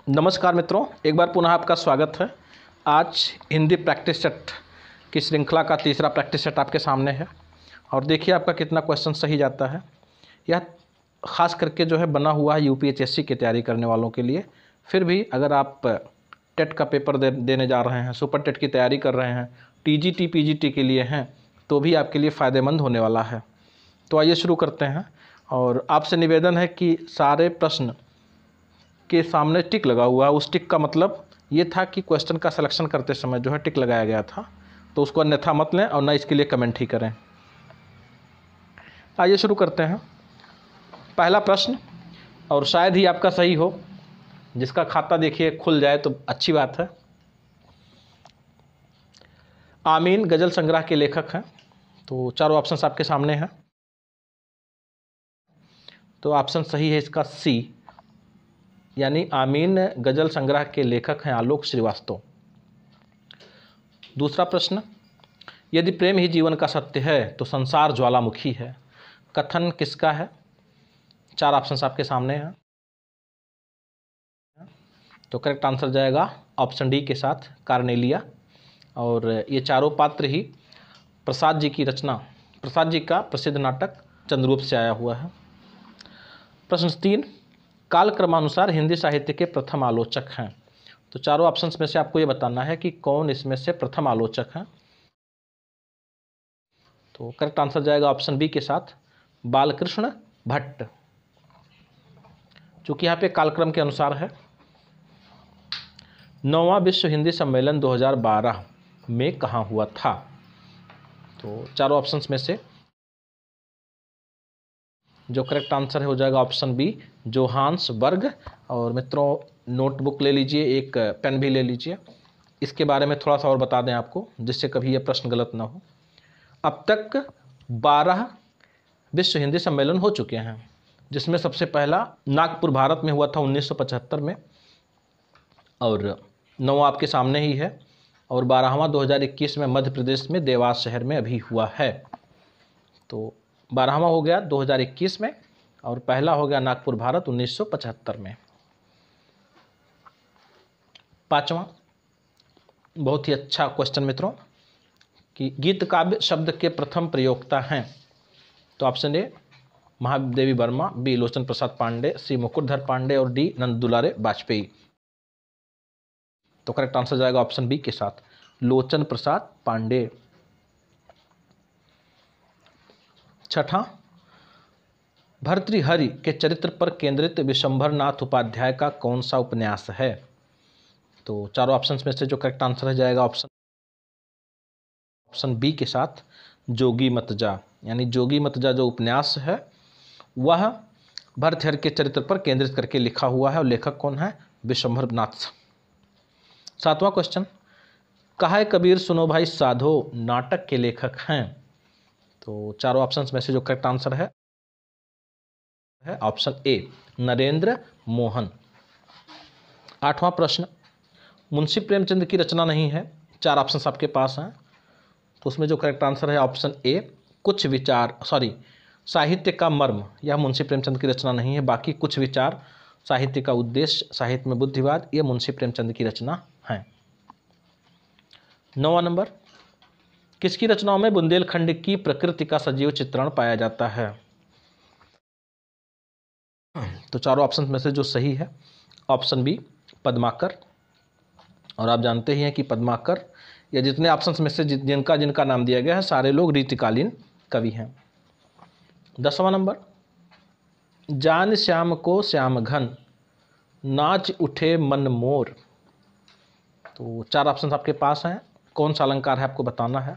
नमस्कार मित्रों, एक बार पुनः आपका स्वागत है। आज हिंदी प्रैक्टिस सेट की श्रृंखला का तीसरा प्रैक्टिस सेट आपके सामने है और देखिए आपका कितना क्वेश्चन सही जाता है। यह ख़ास करके जो है बना हुआ है यूपीएचएससी की तैयारी करने वालों के लिए। फिर भी अगर आप टेट का पेपर देने जा रहे हैं, सुपर टेट की तैयारी कर रहे हैं, टीजीटी पीजीटी के लिए हैं, तो भी आपके लिए फ़ायदेमंद होने वाला है। तो आइए शुरू करते हैं और आपसे निवेदन है कि सारे प्रश्न के सामने टिक लगा हुआ है। उस टिक का मतलब ये था कि क्वेश्चन का सिलेक्शन करते समय जो है टिक लगाया गया था, तो उसको अन्यथा मत लें और ना इसके लिए कमेंट ही करें। आइए शुरू करते हैं। पहला प्रश्न, और शायद ही आपका सही हो, जिसका खाता देखिए खुल जाए तो अच्छी बात है। आमीन गज़ल संग्रह के लेखक हैं, तो चारों ऑप्शंस आपके सामने हैं। तो ऑप्शन सही है इसका सी, यानी आमीन गज़ल संग्रह के लेखक हैं आलोक श्रीवास्तव। दूसरा प्रश्न, यदि प्रेम ही जीवन का सत्य है तो संसार ज्वालामुखी है, कथन किसका है? चार ऑप्शंस आपके सामने हैं। तो करेक्ट आंसर जाएगा ऑप्शन डी के साथ, कार्नेलिया। और ये चारों पात्र ही प्रसाद जी की रचना, प्रसाद जी का प्रसिद्ध नाटक चंद्ररूप से आया हुआ है। प्रश्न 3, कालक्रमानुसार हिंदी साहित्य के प्रथम आलोचक हैं। तो चारों ऑप्शंस में से आपको ये बताना है कि कौन इसमें से प्रथम आलोचक हैं। तो करेक्ट आंसर जाएगा ऑप्शन बी के साथ, बालकृष्ण भट्ट। चूंकि यहाँ पे कालक्रम के अनुसार है। 9वां विश्व हिंदी सम्मेलन 2012 में कहाँ हुआ था? तो चारों ऑप्शंस में से जो करेक्ट आंसर है हो जाएगा ऑप्शन बी, जोहान्सबर्ग। और मित्रों नोटबुक ले लीजिए, एक पेन भी ले लीजिए। इसके बारे में थोड़ा सा और बता दें आपको, जिससे कभी ये प्रश्न गलत ना हो। अब तक 12 विश्व हिंदी सम्मेलन हो चुके हैं, जिसमें सबसे पहला नागपुर भारत में हुआ था 1975 में, और 9वां आपके सामने ही है, और 12वां 2021 में मध्य प्रदेश में देवास शहर में अभी हुआ है। तो 12वां हो गया 2021 में और पहला हो गया नागपुर भारत 1975 में। 5वां बहुत ही अच्छा क्वेश्चन मित्रों, कि गीत काव्य शब्द के प्रथम प्रयोक्ता हैं। तो option A Mahadevi Verma, B Lochan Prasad Pandey, C Mukutdhar Pandey और डी नंददुलारे वाजपेयी। तो करेक्ट आंसर जाएगा ऑप्शन बी के साथ, लोचन प्रसाद पांडे। 6, भर्तृहरि के चरित्र पर केंद्रित विशंभरनाथ उपाध्याय का कौन सा उपन्यास है? तो चारों ऑप्शंस में से जो करेक्ट आंसर है जाएगा ऑप्शन बी के साथ, जोगीमतजा। यानी जोगीमतजा जो उपन्यास है वह भर्तृहरि के चरित्र पर केंद्रित करके लिखा हुआ है, और लेखक कौन है? विशंभरनाथ। 7वां क्वेश्चन, कहा कबीर सुनो भाई साधो नाटक के लेखक हैं। तो चारों ऑप्शंस में से जो करेक्ट आंसर है ऑप्शन ए, नरेंद्र मोहन। 8वां प्रश्न, मुंशी प्रेमचंद की रचना नहीं है। चार ऑप्शंस आपके पास हैं, तो उसमें जो करेक्ट आंसर है ऑप्शन ए, कुछ विचार, साहित्य का मर्म। यह मुंशी प्रेमचंद की रचना नहीं है, बाकी कुछ विचार, साहित्य का उद्देश्य, साहित्य में बुद्धिवाद, ये मुंशी प्रेमचंद की रचना है। 9वां नंबर, किसकी रचनाओं में बुंदेलखंड की प्रकृति का सजीव चित्रण पाया जाता है? तो चारों ऑप्शन में से जो सही है ऑप्शन बी, पद्माकर। और आप जानते ही हैं कि पद्माकर या जितने ऑप्शंस में से जिनका नाम दिया गया है सारे लोग रीतिकालीन कवि हैं। 10वां नंबर, जान श्याम को श्याम घन नाच उठे मन मोर। तो चार ऑप्शंस आपके पास हैं, कौन सा अलंकार है आपको बताना है।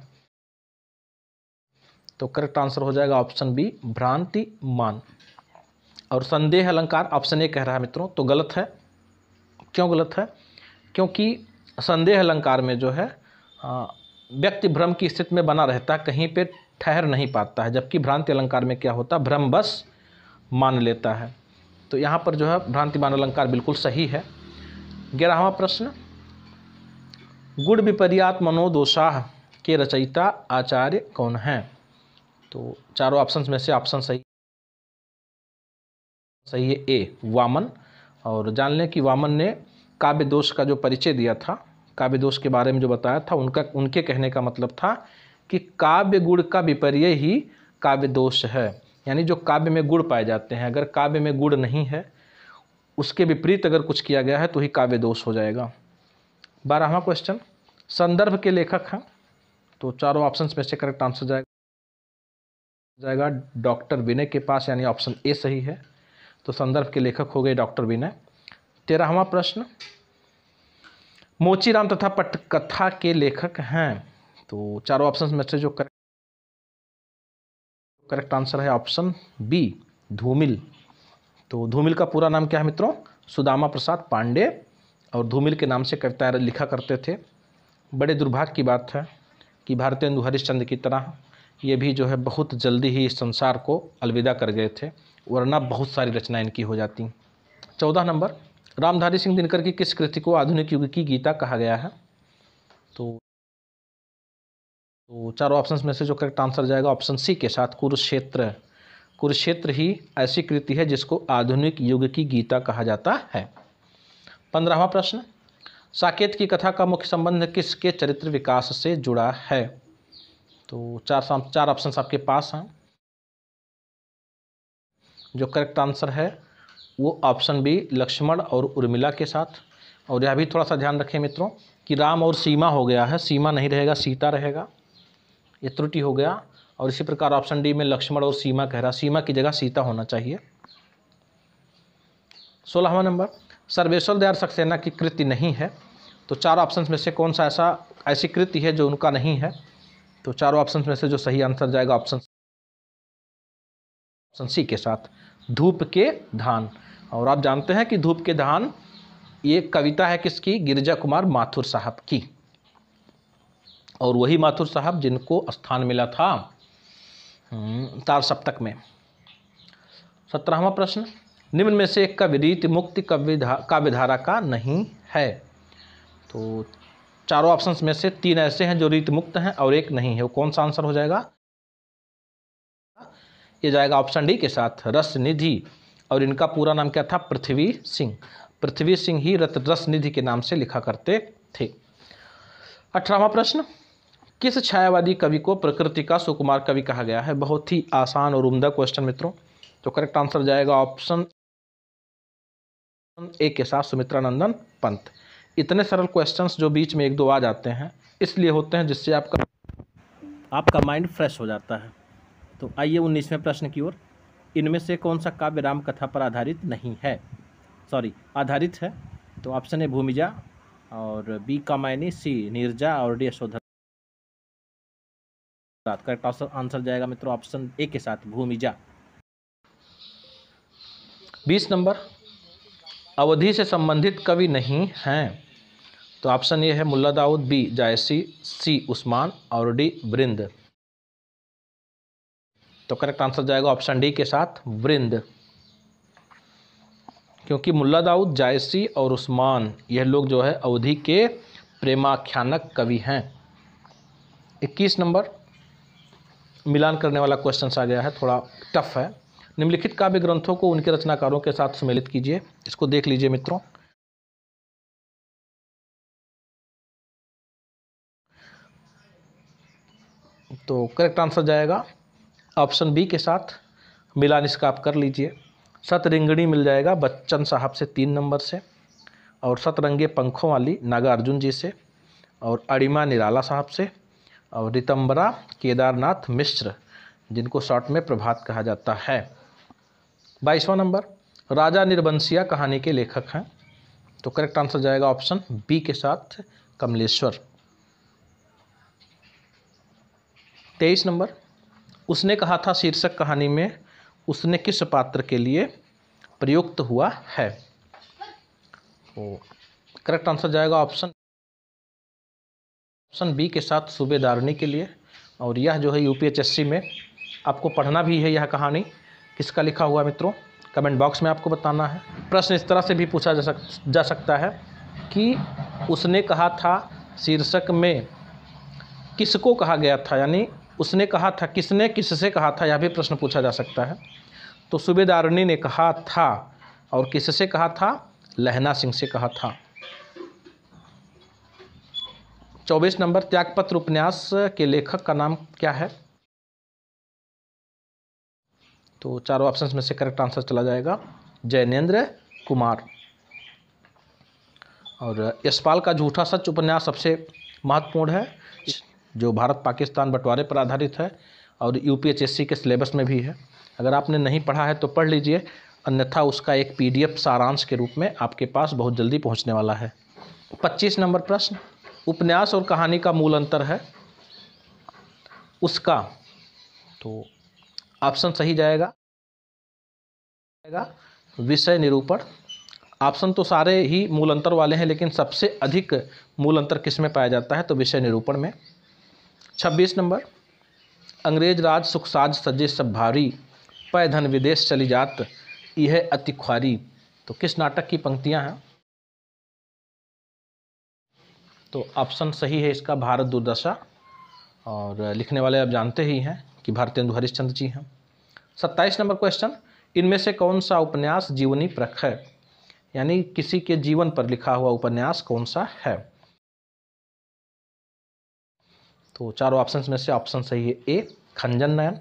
तो करेक्ट आंसर हो जाएगा ऑप्शन बी, भ्रांति मान। और संदेह अलंकार ऑप्शन ए कह रहा है मित्रों, तो गलत है। क्यों गलत है? क्योंकि संदेह अलंकार में जो है व्यक्ति भ्रम की स्थिति में बना रहता है, कहीं पे ठहर नहीं पाता है, जबकि भ्रांति अलंकार में क्या होता है, भ्रम बस मान लेता है। तो यहाँ पर जो है भ्रांति मान अलंकार बिल्कुल सही है। 11वां प्रश्न, गुण विपर्यात मनोदोषाः के रचयिता आचार्य कौन हैं? तो चारों ऑप्शंस में से ऑप्शन सही है ए, वामन। और जान लें कि वामन ने काव्य दोष का जो परिचय दिया था, काव्य दोष के बारे में जो बताया था, उनके कहने का मतलब था कि काव्य गुण का विपर्य ही काव्य दोष है। यानी जो काव्य में गुण पाए जाते हैं, अगर काव्य में गुण नहीं है, उसके विपरीत अगर कुछ किया गया है तो ही काव्य दोष हो जाएगा। 12वां क्वेश्चन, संदर्भ के लेखक हैं, तो चारों ऑप्शंस में से करेक्ट आंसर जाएगा डॉक्टर विनय के पास, यानी ऑप्शन ए सही है। तो संदर्भ के लेखक हो गए डॉक्टर विनय। 13वां प्रश्न, मोचीराम तथा पटकथा के लेखक हैं, तो चारों ऑप्शंस में से जो करेक्ट आंसर है ऑप्शन बी, धूमिल। तो धूमिल का पूरा नाम क्या है मित्रों? सुदामा प्रसाद पांडे, और धूमिल के नाम से कविताएं लिखा करते थे। बड़े दुर्भाग्य की बात है कि भारतेंदु हरिश्चंद्र की तरह ये भी जो है बहुत जल्दी ही इस संसार को अलविदा कर गए थे, वरना बहुत सारी रचनाएं इनकी हो जाती। 14 नंबर, रामधारी सिंह दिनकर की किस कृति को आधुनिक युग की गीता कहा गया है? तो चारों ऑप्शंस में से जो करेक्ट आंसर जाएगा ऑप्शन सी के साथ, कुरुक्षेत्र। कुरुक्षेत्र ही ऐसी कृति है जिसको आधुनिक युग की गीता कहा जाता है। 15वां प्रश्न, साकेत की कथा का मुख्य संबंध किसके चरित्र विकास से जुड़ा है? तो चार ऑप्शंस आपके पास हैं। जो करेक्ट आंसर है वो ऑप्शन बी, लक्ष्मण और उर्मिला के साथ। और यह भी थोड़ा सा ध्यान रखें मित्रों कि राम और सीमा हो गया है, सीमा नहीं रहेगा, सीता रहेगा, ये त्रुटि हो गया। और इसी प्रकार ऑप्शन डी में लक्ष्मण और सीमा कह रहा, सीमा की जगह सीता होना चाहिए। 16वां नंबर, सर्वेश्वर दयाल सक्सेना की कृति नहीं है, तो चार ऑप्शंस में से कौन सा ऐसी कृति है जो उनका नहीं है? तो चारों ऑप्शंस में से जो सही आंसर जाएगा ऑप्शन सी के साथ, धूप के धान। और आप जानते हैं कि धूप के धान ये कविता है किसकी? गिरिजा कुमार माथुर साहब की, और वही माथुर साहब जिनको स्थान मिला था तार सप्तक में। 17वां प्रश्न, निम्न में से एक कवि रीति मुक्ति काव्यधारा का नहीं है। तो चारों ऑप्शंस में से 3 ऐसे हैं जो रीति मुक्त हैं और एक नहीं है, वो कौन सा आंसर हो जाएगा? ये जाएगा ऑप्शन डी के साथ, रसनिधि। और इनका पूरा नाम क्या था? पृथ्वी सिंह। पृथ्वी सिंह ही रसनिधि के नाम से लिखा करते थे। 18वां प्रश्न, किस छायावादी कवि को प्रकृति का सुकुमार कवि कहा गया है? बहुत ही आसान और उम्दा क्वेश्चन मित्रों। तो करेक्ट आंसर जाएगा ऑप्शन ए के साथ, सुमित्रा नंदन पंत। इतने सरल क्वेश्चंस जो बीच में 1-2 आ जाते हैं, इसलिए होते हैं जिससे आपका माइंड फ्रेश हो जाता है। तो आइए 19वें प्रश्न की ओर। इनमें से कौन सा काव्य राम कथा पर आधारित नहीं है? आधारित है। तो ऑप्शन ए भूमिजा, और बी कामायनी, सी नीरजा, और डी यशोधरा। करेक्ट आंसर जाएगा मित्रों ऑप्शन ए के साथ, भूमिजा। 20 नंबर, अवधि से संबंधित कवि नहीं हैं। तो ऑप्शन ए है मुल्ला दाऊद, बी जायसी, सी उस्मान, और डी वृंद। तो करेक्ट आंसर जाएगा ऑप्शन डी के साथ, वृंद। क्योंकि मुल्ला दाऊद, जायसी और उस्मान यह लोग जो है अवधि के प्रेमाख्यानक कवि हैं। 21 नंबर, मिलान करने वाला क्वेश्चन आ गया है, थोड़ा टफ है। निम्नलिखित काव्य ग्रंथों को उनके रचनाकारों के साथ सम्मिलित कीजिए। इसको देख लीजिए मित्रों। तो करेक्ट आंसर जाएगा ऑप्शन बी के साथ, मिलान इसका आप कर लीजिए। सतरंगिणी मिल जाएगा बच्चन साहब से 3 नंबर से, और सतरंगे पंखों वाली नागार्जुन जी से, और अड़िमा निराला साहब से, और रितंबरा केदारनाथ मिश्र, जिनको शॉर्ट में प्रभात कहा जाता है। 22वां नंबर, राजा निर्बंसिया कहानी के लेखक हैं। तो करेक्ट आंसर जाएगा ऑप्शन बी के साथ, कमलेश्वर। 23 नंबर, उसने कहा था शीर्षक कहानी में उसने किस पात्र के लिए प्रयुक्त हुआ है? तो करेक्ट आंसर जाएगा ऑप्शन बी के साथ, सूबेदारनी के लिए। और यह जो है यूपीएचएससी में आपको पढ़ना भी है। यह कहानी किसका लिखा हुआ मित्रों? कमेंट बॉक्स में आपको बताना है। प्रश्न इस तरह से भी पूछा जा सकता है कि उसने कहा था शीर्षक में किसको कहा गया था, यानी उसने कहा था, किसने किससे कहा था, यह भी प्रश्न पूछा जा सकता है। तो सूबेदारनी ने कहा था, और किससे कहा था? लहना सिंह से कहा था। 24 नंबर, त्यागपत्र उपन्यास के लेखक का नाम क्या है? तो चारों ऑप्शंस में से करेक्ट आंसर चला जाएगा जैनेंद्र कुमार। और यशपाल का झूठा सच उपन्यास सबसे महत्वपूर्ण है, जो भारत पाकिस्तान बंटवारे पर आधारित है और यूपीएचएससी के सिलेबस में भी है। अगर आपने नहीं पढ़ा है तो पढ़ लीजिए, अन्यथा उसका एक पीडीएफ सारांश के रूप में आपके पास बहुत जल्दी पहुंचने वाला है। 25 नंबर प्रश्न, उपन्यास और कहानी का मूल अंतर है उसका, तो ऑप्शन सही जाएगा विषय निरूपण। ऑप्शन तो सारे ही मूल अंतर वाले हैं, लेकिन सबसे अधिक मूल अंतर किस में पाया जाता है? तो विषय निरूपण में। 26 नंबर, अंग्रेज राज सुख साज सजे सब भारी, पै धन विदेश चली जात यह अति ख्वारी। तो किस नाटक की पंक्तियां हैं? तो ऑप्शन सही है इसका भारत दुर्दशा, और लिखने वाले आप जानते ही हैं कि भारतेंदु हरिश्चंद्र जी हैं। 27 नंबर क्वेश्चन, इनमें से कौन सा उपन्यास जीवनी परख है? यानी किसी के जीवन पर लिखा हुआ उपन्यास कौन सा है? तो चारों ऑप्शंस में से ऑप्शन सही है ए, खंजन नयन।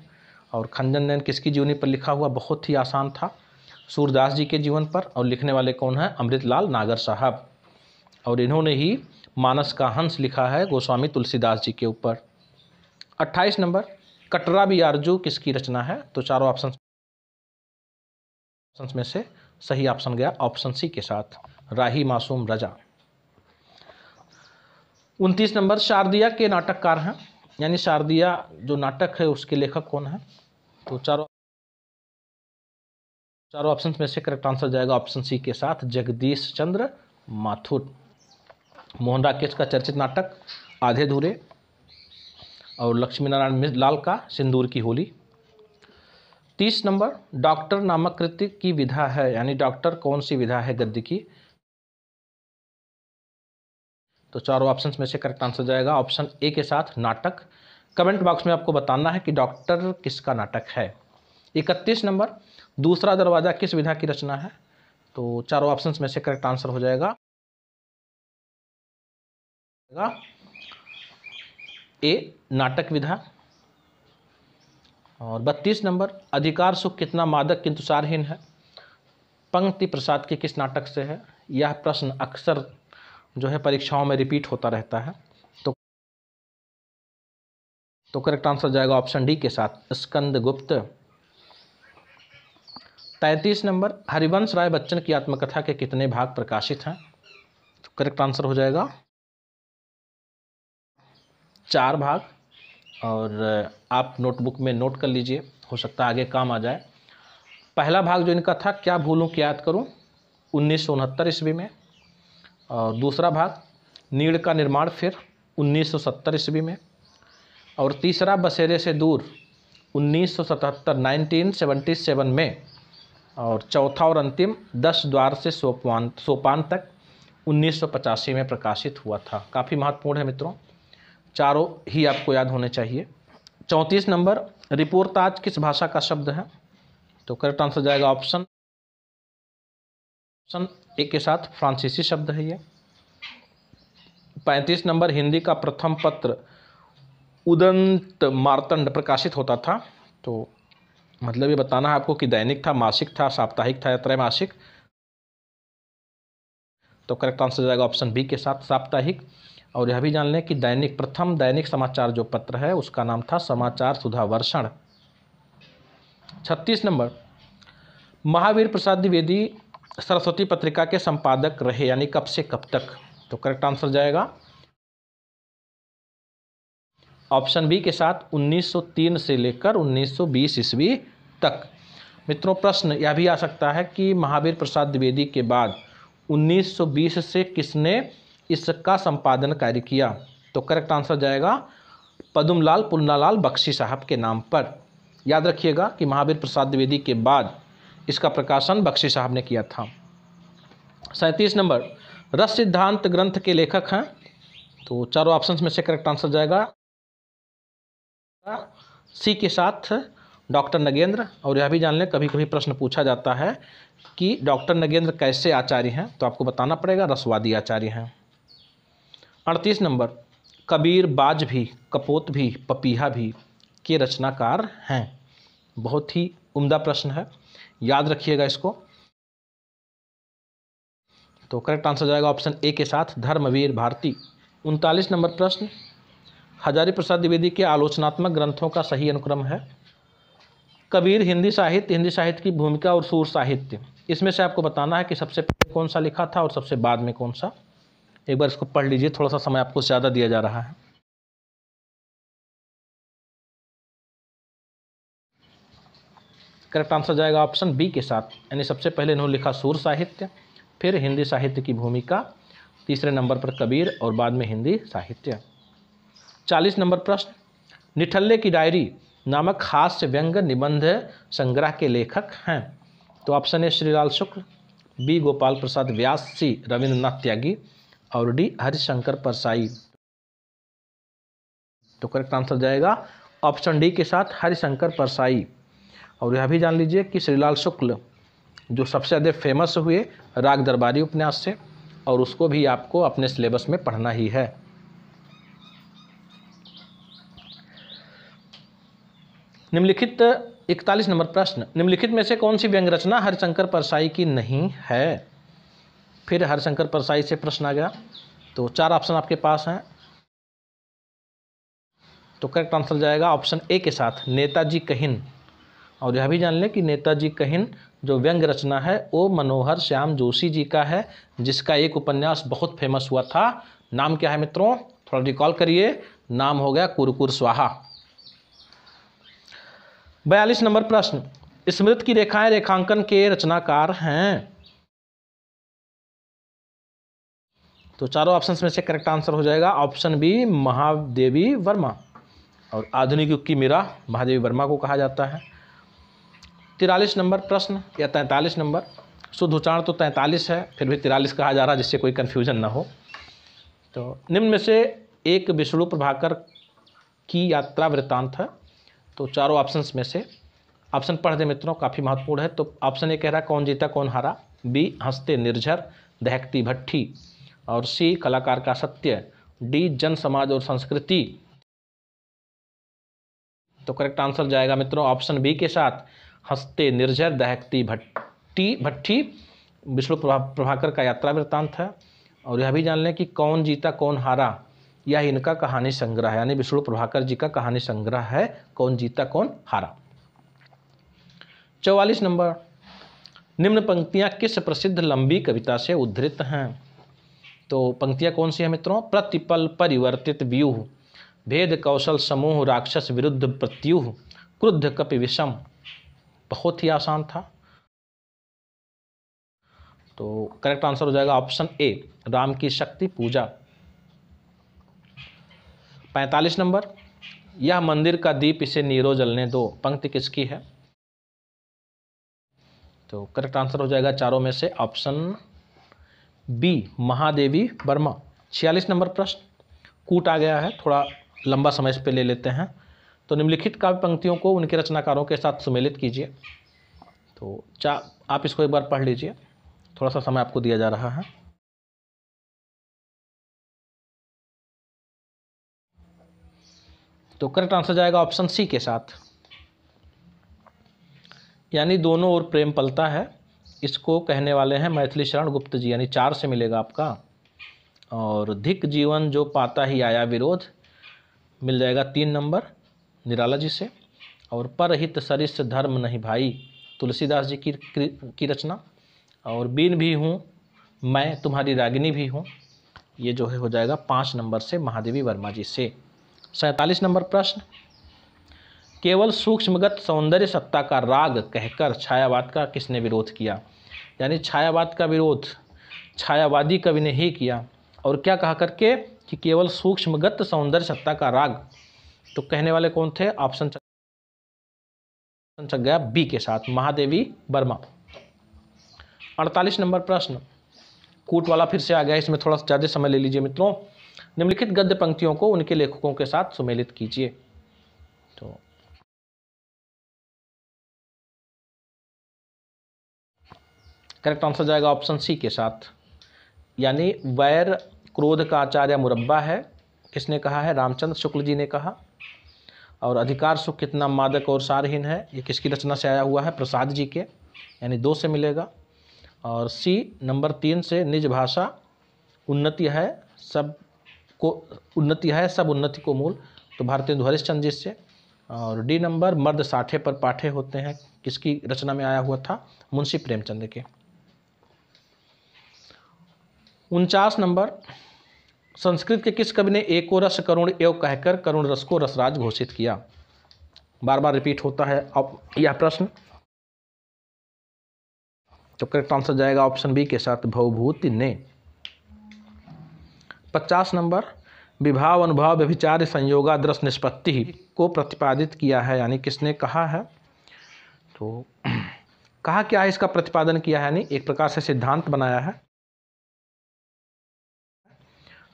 और खंजन नयन किसकी जीवनी पर लिखा हुआ? बहुत ही आसान था, सूरदास जी के जीवन पर। और लिखने वाले कौन हैं? अमृतलाल नागर साहब। और इन्होंने ही मानस का हंस लिखा है गोस्वामी तुलसीदास जी के ऊपर। 28 नंबर, कटरा भी आरजू किसकी रचना है? तो चारों ऑप्शन में से सही ऑप्शन गया ऑप्शन सी के साथ, राही मासूम रजा। 29 नंबर, शारदिया के नाटककार हैं, यानी शारदिया जो नाटक है उसके लेखक कौन है? तो चारों ऑप्शंस में से करेक्ट आंसर जाएगा ऑप्शन सी के साथ, जगदीश चंद्र माथुर। मोहन राकेश का चर्चित नाटक आधे धूरे, और लक्ष्मी नारायण लाल का सिंदूर की होली। 30 नंबर, डॉक्टर नामक कृति की विधा है, यानी डॉक्टर कौन सी विधा है गद्य की? तो चारों ऑप्शंस में से करेक्ट आंसर जाएगा ऑप्शन ए के साथ, नाटक। कमेंट बॉक्स में आपको बताना है कि डॉक्टर किसका नाटक है। 31 नंबर, दूसरा दरवाजा किस विधा की रचना है? तो चारों ऑप्शंस में से करेक्ट आंसर हो जाएगा ए, नाटक विधा। और 32 नंबर, अधिकार सुख कितना मादक किंतु सारहीन है, पंक्ति प्रसाद के किस नाटक से है? यह प्रश्न अक्सर जो है परीक्षाओं में रिपीट होता रहता है। तो करेक्ट आंसर जाएगा ऑप्शन डी के साथ, स्कंदगुप्त। 33 नंबर, हरिवंश राय बच्चन की आत्मकथा के कितने भाग प्रकाशित हैं? तो करेक्ट आंसर हो जाएगा 4 भाग। और आप नोटबुक में नोट कर लीजिए, हो सकता है आगे काम आ जाए। पहला भाग जो इनका था, क्या भूलूं क्या याद करूं, 1969 ईस्वी में। और दूसरा भाग, नीड़ का निर्माण फिर, 1970 ईस्वी में। और तीसरा, बसेरे से दूर, 1977 1977 में। और चौथा और अंतिम, 10 द्वार से सोपान तक, 1985 में प्रकाशित हुआ था। काफ़ी महत्वपूर्ण है मित्रों, चारों ही आपको याद होने चाहिए। 34 नंबर, रिपोर्ताज किस भाषा का शब्द है? तो करेक्ट आंसर जाएगा ऑप्शन ए के साथ, फ्रांसीसी शब्द है ये। 35 नंबर, हिंदी का प्रथम पत्र उदंत मार्तंड प्रकाशित होता था। तो मतलब ये बताना है आपको कि दैनिक था, मासिक था, साप्ताहिक था या त्रैमासिक? तो करेक्ट आंसर जाएगा ऑप्शन बी के साथ, साप्ताहिक। और यह भी जान लें कि प्रथम दैनिक समाचार जो पत्र है उसका नाम था समाचार सुधा वर्षण। 36 नंबर, महावीर प्रसाद द्विवेदी सरस्वती पत्रिका के संपादक रहे, यानी कब से कब तक? तो करेक्ट आंसर जाएगा ऑप्शन बी के साथ, 1903 से लेकर 1920 ईस्वी तक। मित्रों, प्रश्न यह भी आ सकता है कि महावीर प्रसाद द्विवेदी के बाद 1920 से किसने इसका संपादन कार्य किया? तो करेक्ट आंसर जाएगा पद्मलाल पुन्नालाल बख्शी साहब के नाम पर। याद रखिएगा कि महावीर प्रसाद द्विवेदी के बाद इसका प्रकाशन बख्शी साहब ने किया था। 37 नंबर, रस सिद्धांत ग्रंथ के लेखक हैं? तो चारों ऑप्शंस में से करेक्ट आंसर जाएगा सी के साथ, डॉक्टर नगेंद्र। और यह भी जान लें, कभी कभी प्रश्न पूछा जाता है कि डॉक्टर नगेंद्र कैसे आचार्य हैं, तो आपको बताना पड़ेगा रसवादी आचार्य हैं। 38 नंबर, कबीर बाज भी, कपोत भी, पपीहा भी के रचनाकार हैं? बहुत ही उम्दा प्रश्न है, याद रखिएगा इसको। तो करेक्ट आंसर जाएगा ऑप्शन ए के साथ धर्मवीर भारती। 39 नंबर प्रश्न, हजारी प्रसाद द्विवेदी के आलोचनात्मक ग्रंथों का सही अनुक्रम है? कबीर, हिंदी साहित्य की भूमिका और सूर साहित्य। इसमें से आपको बताना है कि सबसे पहले कौन सा लिखा था और सबसे बाद में कौन सा। एक बार इसको पढ़ लीजिए, थोड़ा सा समय आपको ज़्यादा दिया जा रहा है। करेक्ट आंसर जाएगा ऑप्शन बी के साथ, यानी सबसे पहले इन्होंने लिखा सूर साहित्य, फिर हिंदी साहित्य की भूमिका, तीसरे नंबर पर कबीर और बाद में हिंदी साहित्य। 40 नंबर प्रश्न, निठल्ले की डायरी नामक हास्य व्यंग निबंध संग्रह के लेखक हैं? तो option A Shrilal Shukla, B Gopal Prasad Vyas, C Ravindranath Tyagi और डी हरिशंकर परसाई। तो करेक्ट आंसर जाएगा ऑप्शन डी के साथ हरिशंकर परसाई। और यह भी जान लीजिए कि श्रीलाल शुक्ल जो सबसे ज़्यादा फेमस हुए राग दरबारी उपन्यास से, और उसको भी आपको अपने सिलेबस में पढ़ना ही है। निम्नलिखित 41 नंबर प्रश्न, निम्नलिखित में से कौन सी व्यंग रचना हरिशंकर परसाई की नहीं है? फिर हरिशंकर परसाई से प्रश्न आ गया। तो 4 ऑप्शन आपके पास हैं। तो करेक्ट आंसर जाएगा ऑप्शन ए के साथ नेताजी कहिन। और यह भी जान लें कि नेताजी कहिन जो व्यंग रचना है वो मनोहर श्याम जोशी जी का है, जिसका एक उपन्यास बहुत फेमस हुआ था। नाम क्या है मित्रों, थोड़ा रिकॉल करिए, नाम हो गया कुरकुर स्वाहा। 42 नंबर प्रश्न, स्मृति की रेखाएं रेखांकन के रचनाकार हैं? तो चारों ऑप्शंस में से करेक्ट आंसर हो जाएगा ऑप्शन बी महादेवी वर्मा। और आधुनिक युग की मीरा महादेवी वर्मा को कहा जाता है। 43 नंबर प्रश्न या 43 नंबर, शुद्ध उच्चारण तो 43 है, फिर भी 43 कहा जा रहा है जिससे कोई कन्फ्यूजन ना हो। तो निम्न में से एक विष्णु प्रभाकर की यात्रा वृत्तांत है? तो चारों ऑप्शंस में से ऑप्शन पढ़ दें मित्रों, काफ़ी महत्वपूर्ण है। तो ऑप्शन ए कह रहा है कौन जीता कौन हारा, बी हंसते निर्झर, दहकती भट्ठी और सी कलाकार का सत्य, डी जन समाज और संस्कृति। तो करेक्ट आंसर जाएगा मित्रों ऑप्शन बी के साथ हंसते निर्झर दहकती भट्ठी विष्णु प्रभाकर का यात्रा वृत्तांत है। और यह भी जान लें कि कौन जीता कौन हारा यह इनका कहानी संग्रह है, यानी विष्णु प्रभाकर जी का कहानी संग्रह है कौन जीता कौन हारा। 44 नंबर, निम्न पंक्तियां किस प्रसिद्ध लंबी कविता से उद्धृत हैं? तो पंक्तियां कौन सी हैं मित्रों, प्रतिपल परिवर्तित व्यूह, भेद कौशल समूह राक्षस विरुद्ध प्रत्यूह, क्रुद्ध कपि विषम। बहुत ही आसान था। तो करेक्ट आंसर हो जाएगा ऑप्शन ए राम की शक्ति पूजा। 45 नंबर, यह मंदिर का दीप इसे नीरो जलने दो, पंक्ति किसकी है? तो करेक्ट आंसर हो जाएगा चारों में से option B Mahadevi Verma. 46 number प्रश्न, कूट आ गया है, थोड़ा लंबा समय इस पे ले लेते हैं। तो निम्नलिखित काव्य पंक्तियों को उनके रचनाकारों के साथ सुमेलित कीजिए। तो आप इसको एक बार पढ़ लीजिए, थोड़ा सा समय आपको दिया जा रहा है। तो करेक्ट आंसर जाएगा ऑप्शन सी के साथ, यानी दोनों ओर प्रेम पलता है। इसको कहने वाले हैं मैथिली शरण गुप्त जी, यानी 4 से मिलेगा आपका। और धिक जीवन जो पाता ही आया विरोध मिल जाएगा 3 नंबर निराला जी से। और परहित सरिस धर्म नहीं भाई तुलसीदास जी की रचना। और बीन भी हूँ मैं तुम्हारी रागिनी भी हूँ, ये जो है हो जाएगा 5 नंबर से महादेवी वर्मा जी से। 47 नंबर प्रश्न, केवल सूक्ष्मगत सौंदर्य सत्ता का राग कहकर छायावाद का किसने विरोध किया? यानी छायावाद का विरोध छायावादी कवि ने ही किया। और क्या कहा करके कि केवल सूक्ष्मगत सौंदर्य सत्ता का राग। तो कहने वाले कौन थे? ऑप्शन चल गया बी के साथ महादेवी वर्मा। 48 नंबर प्रश्न, कूट वाला फिर से आ गया, इसमें थोड़ा ज़्यादा समय ले लीजिए मित्रों। निम्नलिखित गद्य पंक्तियों को उनके लेखकों के साथ सुमेलित कीजिए। तो करेक्ट आंसर जाएगा ऑप्शन सी के साथ, यानी वैर क्रोध का आचार्य मुरब्बा है, किसने कहा है? रामचंद्र शुक्ल जी ने कहा। और अधिकार सुख कितना मादक और सारहीन है, ये किसकी रचना से आया हुआ है? प्रसाद जी के, यानी 2 से मिलेगा। और सी नंबर 3 से निज भाषा उन्नति है सब उन्नति को मूल, तो भारतेंदु हरिश्चंद्र जी से। और डी नंबर मर्द साठे पर पाठे होते हैं, किसकी रचना में आया हुआ था? मुंशी प्रेमचंद के। 49 नंबर, संस्कृत के किस कवि ने एको रस करुण एवं कहकर करुण रस को रसराज घोषित किया? बार बार रिपीट होता है अब यह प्रश्न, तो करेक्ट आंसर जाएगा ऑप्शन बी के साथ, भवभूति ने। 50 नंबर, विभाव अनुभव व्यभिचार संयोगादर्श निष्पत्ति को प्रतिपादित किया है, यानी किसने कहा है? तो कहा क्या है, इसका प्रतिपादन किया है, यानी एक प्रकार से सिद्धांत बनाया है।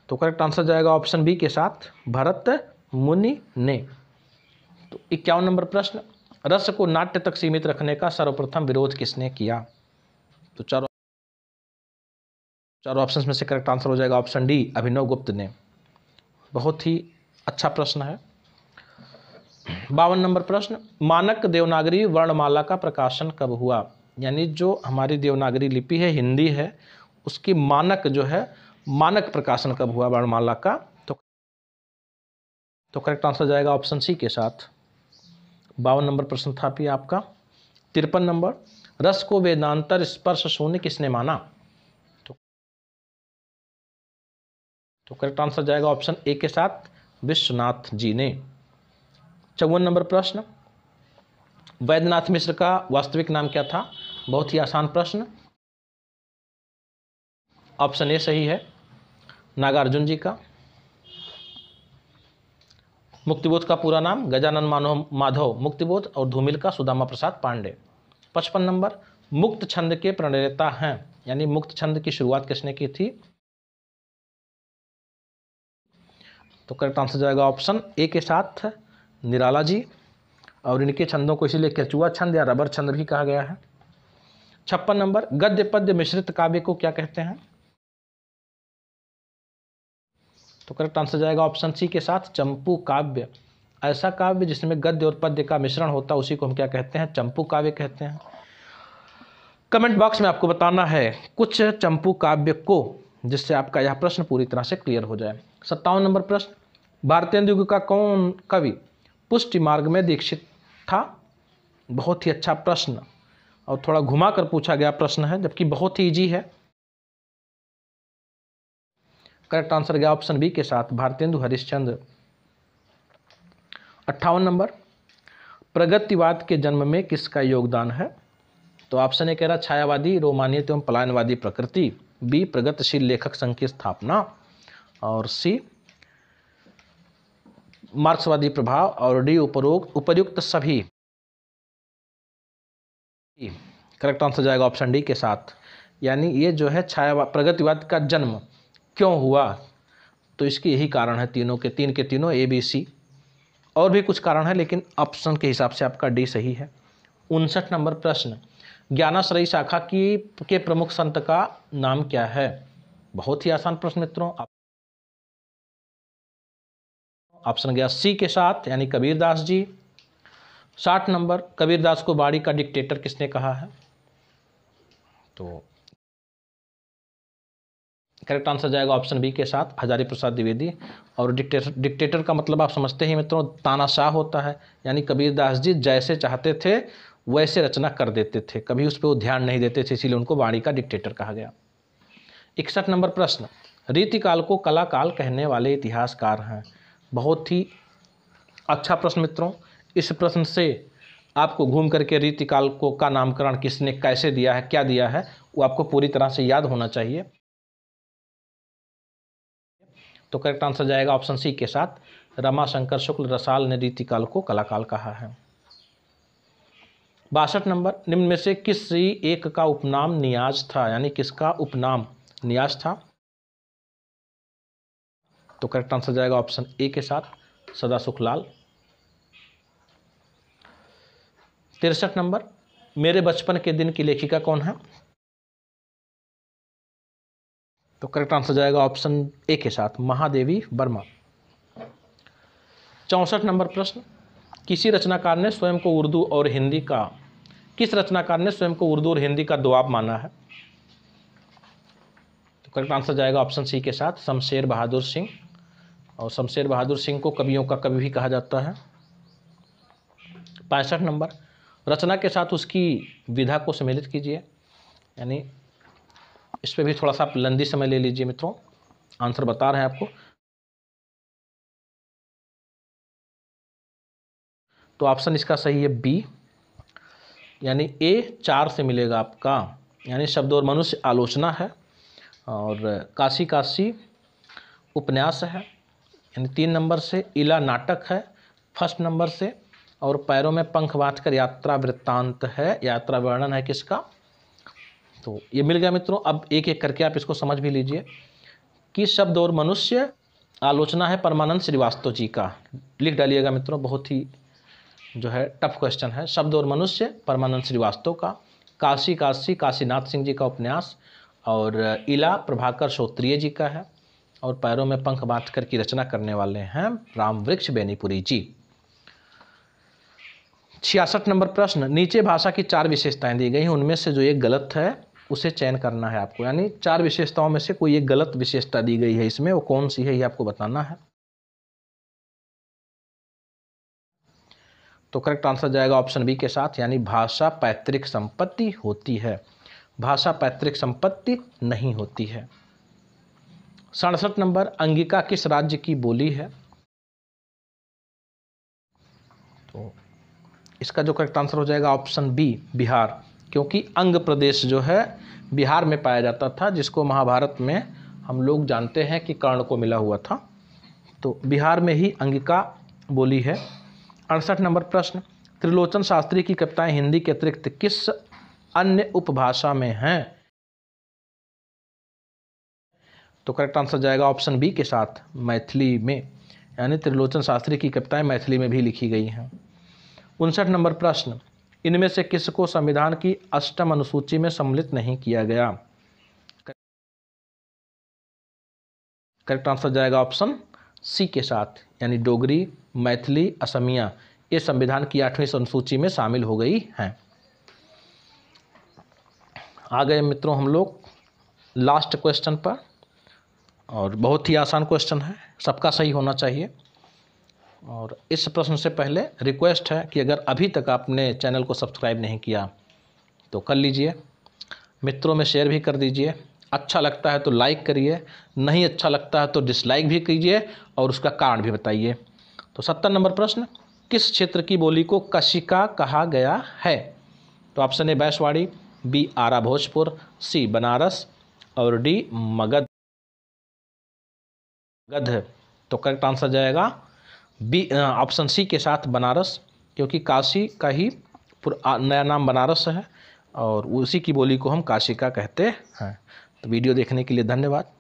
तो करेक्ट आंसर जाएगा ऑप्शन बी के साथ, भरत मुनि ने। तो 51 नंबर प्रश्न, रस को नाट्य तक सीमित रखने का सर्वप्रथम विरोध किसने किया? तो चारों ऑप्शंस में से करेक्ट आंसर हो जाएगा ऑप्शन डी, अभिनव गुप्त ने। बहुत ही अच्छा प्रश्न है। 52 नंबर प्रश्न, मानक देवनागरी वर्णमाला का प्रकाशन कब हुआ? यानी जो हमारी देवनागरी लिपि है, हिंदी है, उसकी मानक जो है, मानक प्रकाशन कब हुआ वर्णमाला का? तो करेक्ट आंसर जाएगा ऑप्शन सी के साथ। 52 नंबर प्रश्न था भी आपका। 53 नंबर, रस को वेदांतर स्पर्श शून्य किसने माना? तो करेक्ट आंसर जाएगा ऑप्शन ए के साथ, विश्वनाथ जी ने। 54 नंबर प्रश्न, वैद्यनाथ मिश्र का वास्तविक नाम क्या था? बहुत ही आसान प्रश्न, ऑप्शन ए सही है, नागार्जुन जी का। मुक्तिबोध का पूरा नाम गजानन माधव मुक्तिबोध और धूमिल का सुदामा प्रसाद पांडे। 55 नंबर, मुक्त छंद के प्रणेता हैं, यानी मुक्त छंद की शुरुआत किसने की थी? तो करेक्ट आंसर जाएगा ऑप्शन ए के साथ, निराला जी। और इनके छंदों को इसीलिए केचुआ छंद या रबर छंद भी कहा गया है। 56 नंबर, गद्य पद्य मिश्रित काव्य को क्या कहते हैं? तो करेक्ट आंसर जाएगा ऑप्शन सी के साथ, चंपू काव्य। ऐसा काव्य जिसमें गद्य और पद्य का मिश्रण होता है उसी को हम क्या कहते हैं? चंपू काव्य कहते हैं। कमेंट बॉक्स में आपको बताना है कुछ चंपू काव्य को, जिससे आपका यह प्रश्न पूरी तरह से क्लियर हो जाए। 57 नंबर प्रश्न, भारतेंदु युग का कौन कवि पुष्टि मार्ग में दीक्षित था? बहुत ही अच्छा प्रश्न और थोड़ा घुमा कर पूछा गया प्रश्न है, जबकि बहुत ही इजी है। करेक्ट आंसर गया ऑप्शन बी के साथ, भारतेंदु हरिश्चंद्र। 58 नंबर, प्रगतिवाद के जन्म में किसका योगदान है? तो ऑप्शन ए कह रहा छायावादी, रोमानियत एवं पलायनवादी प्रकृति, बी प्रगतिशील लेखक संघ की स्थापना, और सी मार्क्सवादी प्रभाव, और डी उपयुक्त सभी। करेक्ट आंसर जाएगा ऑप्शन डी के साथ, यानी ये जो है प्रगतिवाद का जन्म क्यों हुआ? तो इसके यही कारण है, तीन के तीनों ए बी सी, और भी कुछ कारण है लेकिन ऑप्शन के हिसाब से आपका डी सही है। 59 नंबर प्रश्न, ज्ञानाश्रयी शाखा के प्रमुख संत का नाम क्या है? बहुत ही आसान प्रश्न मित्रों, ऑप्शन गया सी के साथ, यानी कबीरदास जी। 60 नंबर, कबीरदास को बाड़ी का डिक्टेटर किसने कहा है? तो करेक्ट आंसर जाएगा ऑप्शन बी के साथ, हजारी प्रसाद द्विवेदी। और डिक्टेटर का मतलब आप समझते ही मित्रों, तानाशाह होता है, यानी कबीरदास जी जैसे चाहते थे वैसे रचना कर देते थे, कभी उस पर वो ध्यान नहीं देते थे, इसीलिए उनको बाड़ी का डिक्टेटर कहा गया। 61 नंबर प्रश्न, रीतिकाल को कला काल कहने वाले इतिहासकार हैं? बहुत ही अच्छा प्रश्न मित्रों, इस प्रश्न से आपको घूम करके रीतिकाल को का नामकरण किसने कैसे दिया है, क्या दिया है, वो आपको पूरी तरह से याद होना चाहिए। तो करेक्ट आंसर जाएगा ऑप्शन सी के साथ, रमाशंकर शुक्ल रसाल ने रीतिकाल को कलाकाल कहा है। 62 नंबर, निम्न में से किस एक का उपनाम नियाज था? यानी किसका उपनाम नियाज था? तो करेक्ट आंसर जाएगा ऑप्शन ए के साथ, सदा सुखलाल। 63 नंबर, मेरे बचपन के दिन की लेखिका कौन है? तो करेक्ट आंसर जाएगा ऑप्शन ए के साथ, महादेवी वर्मा। 64 नंबर प्रश्न, किस रचनाकार ने स्वयं को उर्दू और हिंदी का दुआब माना है? तो करेक्ट आंसर जाएगा ऑप्शन सी के साथ, शमशेर बहादुर सिंह। और शमशेर बहादुर सिंह को कवियों का कवि भी कहा जाता है। 65 नंबर, रचना के साथ उसकी विधा को सम्मिलित कीजिए, यानी इस पर भी थोड़ा सा आप लंबी समय ले लीजिए मित्रों, आंसर बता रहे हैं आपको। तो ऑप्शन इसका सही है बी, यानी ए 4 से मिलेगा आपका, यानी शब्द और मनुष्य आलोचना है, और काशी काशी उपन्यास है, यानी 3 नंबर से इला नाटक है फर्स्ट नंबर से, और पैरों में पंख बांधकर यात्रा वृत्तांत है, यात्रा वर्णन है किसका? तो ये मिल गया मित्रों। अब एक एक करके आप इसको समझ भी लीजिए कि शब्द और मनुष्य आलोचना है परमानंद श्रीवास्तव जी का, लिख डालिएगा मित्रों, बहुत ही जो है टफ क्वेश्चन है। शब्द और मनुष्य परमानंद श्रीवास्तव का, काशी काशी काशीनाथ सिंह जी का उपन्यास, और इला प्रभाकर श्रोत्रिय जी का है, और पैरों में पंख बांधकर की रचना करने वाले हैं रामवृक्ष बेनीपुरी जी। 66 नंबर प्रश्न, नीचे भाषा की 4 विशेषताएं दी गई हैं, उनमें से जो एक गलत है उसे चयन करना है आपको, यानी 4 विशेषताओं में से कोई एक गलत विशेषता दी गई है इसमें, वो कौन सी है ये आपको बताना है। तो करेक्ट आंसर जाएगा ऑप्शन बी के साथ, यानी भाषा पैतृक संपत्ति होती है, भाषा पैतृक संपत्ति नहीं होती है। 67 नंबर, अंगिका किस राज्य की बोली है? तो इसका जो करेक्ट आंसर हो जाएगा ऑप्शन बी, बिहार, क्योंकि अंग प्रदेश जो है बिहार में पाया जाता था, जिसको महाभारत में हम लोग जानते हैं कि कर्ण को मिला हुआ था, तो बिहार में ही अंगिका बोली है। 68 नंबर प्रश्न, त्रिलोचन शास्त्री की कविताएं हिंदी के अतिरिक्त किस अन्य उपभाषा में हैं? तो करेक्ट आंसर जाएगा ऑप्शन बी के साथ, मैथिली में, यानी त्रिलोचन शास्त्री की कविताएं मैथिली में भी लिखी गई हैं। 59 नंबर प्रश्न, इनमें से किसको संविधान की 8वीं अनुसूची में सम्मिलित नहीं किया गया? करेक्ट आंसर जाएगा ऑप्शन सी के साथ, यानी डोगरी, मैथिली, असमिया, ये संविधान की 8वीं अनुसूची में शामिल हो गई हैं। आ गए मित्रों हम लोग लास्ट क्वेश्चन पर, और बहुत ही आसान क्वेश्चन है, सबका सही होना चाहिए। और इस प्रश्न से पहले रिक्वेस्ट है कि अगर अभी तक आपने चैनल को सब्सक्राइब नहीं किया तो कर लीजिए, मित्रों में शेयर भी कर दीजिए, अच्छा लगता है तो लाइक करिए, नहीं अच्छा लगता है तो डिसलाइक भी कीजिए, और उसका कारण भी बताइए। तो 70 नंबर प्रश्न, किस क्षेत्र की बोली को कशिका कहा गया है? तो ऑप्शन ए बैसवाड़ी, बी आरा भोजपुर, सी बनारस, और डी मगध। तो करेक्ट आंसर जाएगा बी, ऑप्शन सी के साथ, बनारस, क्योंकि काशी का ही नया नाम बनारस है, और उसी की बोली को हम काशिका कहते हैं। तो वीडियो देखने के लिए धन्यवाद।